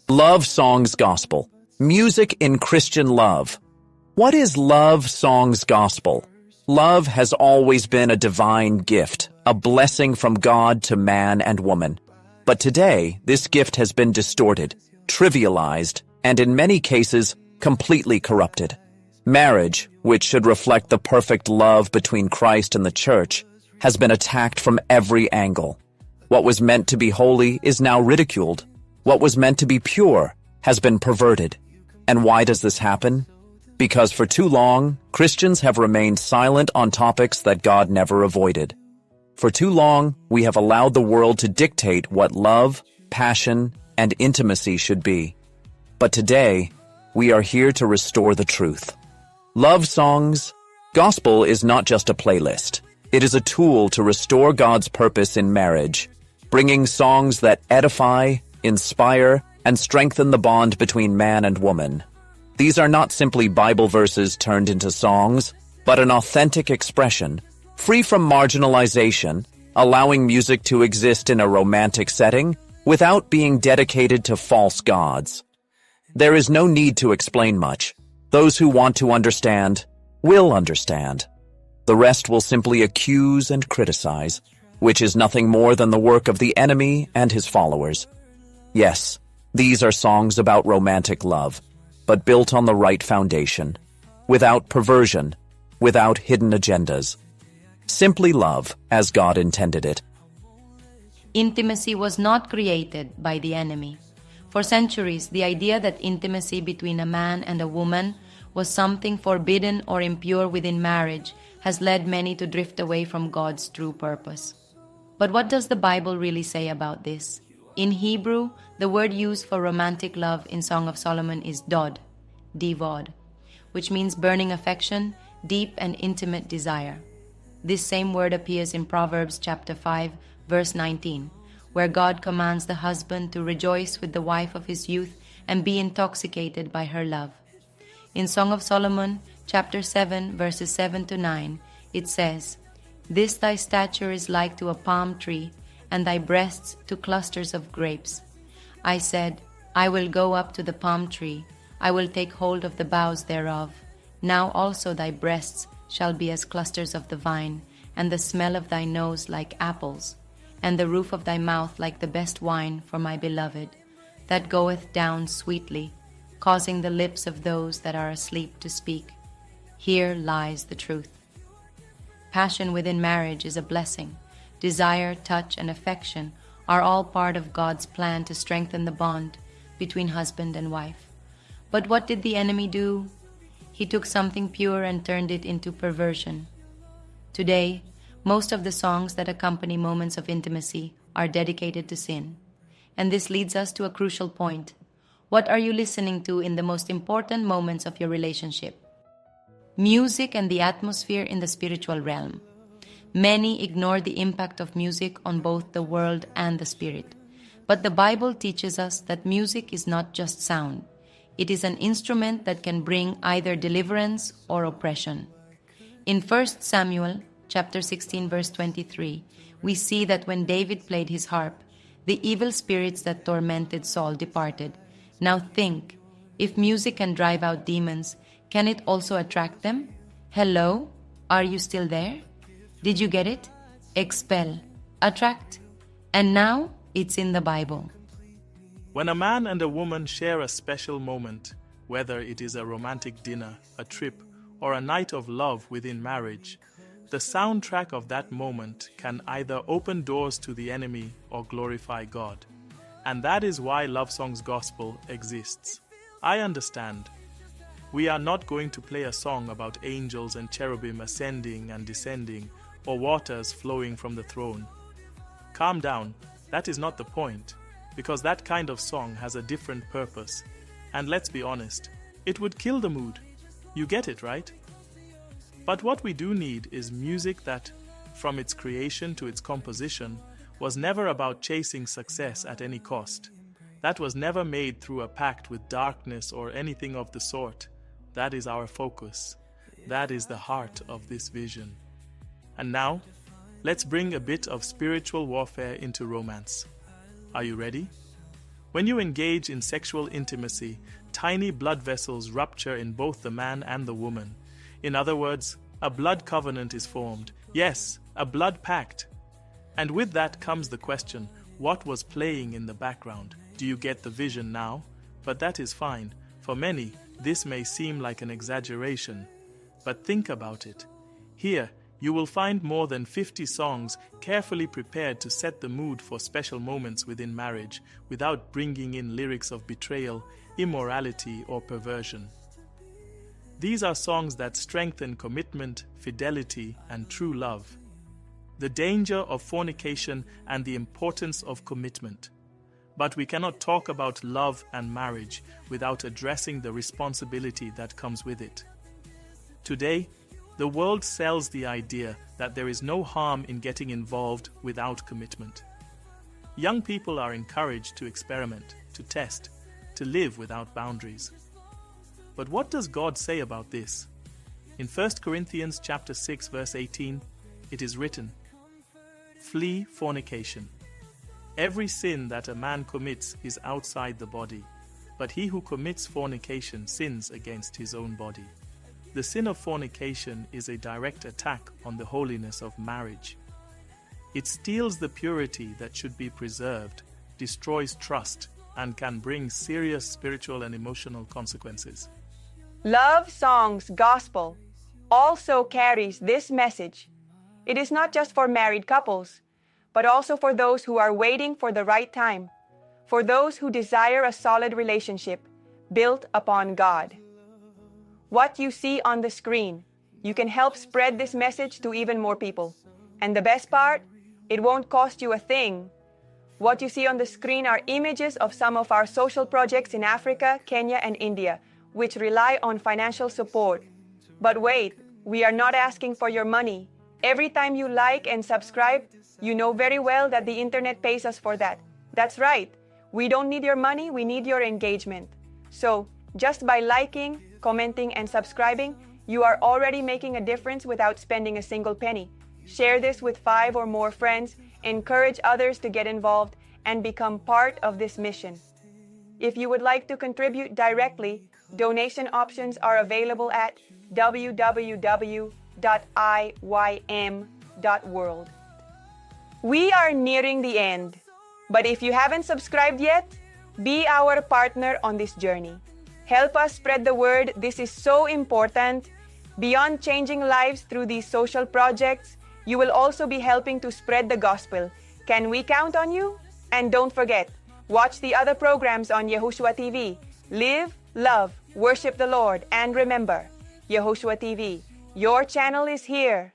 Love Songs Gospel. Music in Christian Love. What is Love Songs Gospel? Love has always been a divine gift, a blessing from God to man and woman. But today, this gift has been distorted, trivialized, and in many cases, completely corrupted. Marriage, which should reflect the perfect love between Christ and the Church, has been attacked from every angle. What was meant to be holy is now ridiculed. What was meant to be pure has been perverted. And why does this happen? Because for too long, Christians have remained silent on topics that God never avoided. For too long, we have allowed the world to dictate what love, passion, and intimacy should be. But today, we are here to restore the truth. Love Songs Gospel is not just a playlist. It is a tool to restore God's purpose in marriage, bringing songs that edify, inspire, and strengthen the bond between man and woman. These are not simply Bible verses turned into songs, but an authentic expression, free from marginalization, allowing music to exist in a romantic setting without being dedicated to false gods. There is no need to explain much. Those who want to understand will understand. The rest will simply accuse and criticize, which is nothing more than the work of the enemy and his followers. Yes, these are songs about romantic love, but built on the right foundation, without perversion, without hidden agendas. Simply love as God intended it. Intimacy was not created by the enemy. For centuries, the idea that intimacy between a man and a woman was something forbidden or impure within marriage has led many to drift away from God's true purpose. But what does the Bible really say about this? In Hebrew, the word used for romantic love in Song of Solomon is dod, divod, which means burning affection, deep and intimate desire. This same word appears in Proverbs chapter 5, verse 19, where God commands the husband to rejoice with the wife of his youth and be intoxicated by her love. In Song of Solomon, chapter 7, verses 7 to 9, it says, "This thy stature is like to a palm tree, and thy breasts to clusters of grapes. I said, I will go up to the palm tree, I will take hold of the boughs thereof. Now also thy breasts shall be as clusters of the vine, and the smell of thy nose like apples, and the roof of thy mouth like the best wine for my beloved, that goeth down sweetly, causing the lips of those that are asleep to speak. Here lies the truth." Passion within marriage is a blessing. Desire, touch, and affection are all part of God's plan to strengthen the bond between husband and wife. But what did the enemy do? He took something pure and turned it into perversion. Today, most of the songs that accompany moments of intimacy are dedicated to sin. And this leads us to a crucial point. What are you listening to in the most important moments of your relationship? Music and the atmosphere in the spiritual realm. Many ignore the impact of music on both the world and the spirit. But the Bible teaches us that music is not just sound. It is an instrument that can bring either deliverance or oppression. In 1 Samuel chapter 16, verse 23, we see that when David played his harp, the evil spirits that tormented Saul departed. Now think, if music can drive out demons, can it also attract them? Hello? Are you still there? Did you get it? Expel, attract. And now it's in the Bible. When a man and a woman share a special moment, whether it is a romantic dinner, a trip, or a night of love within marriage, the soundtrack of that moment can either open doors to the enemy or glorify God. And that is why Love Songs Gospel exists. I understand. We are not going to play a song about angels and cherubim ascending and descending, or waters flowing from the throne. Calm down, that is not the point, because that kind of song has a different purpose. And let's be honest, it would kill the mood. You get it, right? But what we do need is music that, from its creation to its composition, was never about chasing success at any cost. That was never made through a pact with darkness or anything of the sort. That is our focus. That is the heart of this vision. And now, let's bring a bit of spiritual warfare into romance. Are you ready? When you engage in sexual intimacy, tiny blood vessels rupture in both the man and the woman. In other words, a blood covenant is formed. Yes, a blood pact. And with that comes the question, what was playing in the background? Do you get the vision now? But that is fine. For many, this may seem like an exaggeration. But think about it. Here, you will find more than 50 songs carefully prepared to set the mood for special moments within marriage without bringing in lyrics of betrayal, immorality, or perversion. These are songs that strengthen commitment, fidelity, and true love. The danger of fornication and the importance of commitment. But we cannot talk about love and marriage without addressing the responsibility that comes with it. Today, the world sells the idea that there is no harm in getting involved without commitment. Young people are encouraged to experiment, to test, to live without boundaries. But what does God say about this? In 1 Corinthians chapter 6 verse 18, it is written, "Flee fornication. Every sin that a man commits is outside the body, but he who commits fornication sins against his own body." The sin of fornication is a direct attack on the holiness of marriage. It steals the purity that should be preserved, destroys trust, and can bring serious spiritual and emotional consequences. Love Songs Gospel also carries this message. It is not just for married couples, but also for those who are waiting for the right time, for those who desire a solid relationship built upon God. What you see on the screen, you can help spread this message to even more people. And the best part, it won't cost you a thing. What you see on the screen are images of some of our social projects in Africa, Kenya, and India, which rely on financial support. But wait, we are not asking for your money. Every time you like and subscribe, you know very well that the internet pays us for that. That's right. We don't need your money, we need your engagement. So, just by liking, commenting, and subscribing, you are already making a difference without spending a single penny. Share this with 5 or more friends, encourage others to get involved, and become part of this mission. If you would like to contribute directly, donation options are available at www.iym.world. We are nearing the end, but if you haven't subscribed yet, be our partner on this journey. Help us spread the word. This is so important. Beyond changing lives through these social projects, you will also be helping to spread the gospel. Can we count on you? And don't forget, watch the other programs on YEHOSHUA TV. Live, love, worship the Lord, and remember, YEHOSHUA TV, your channel is here.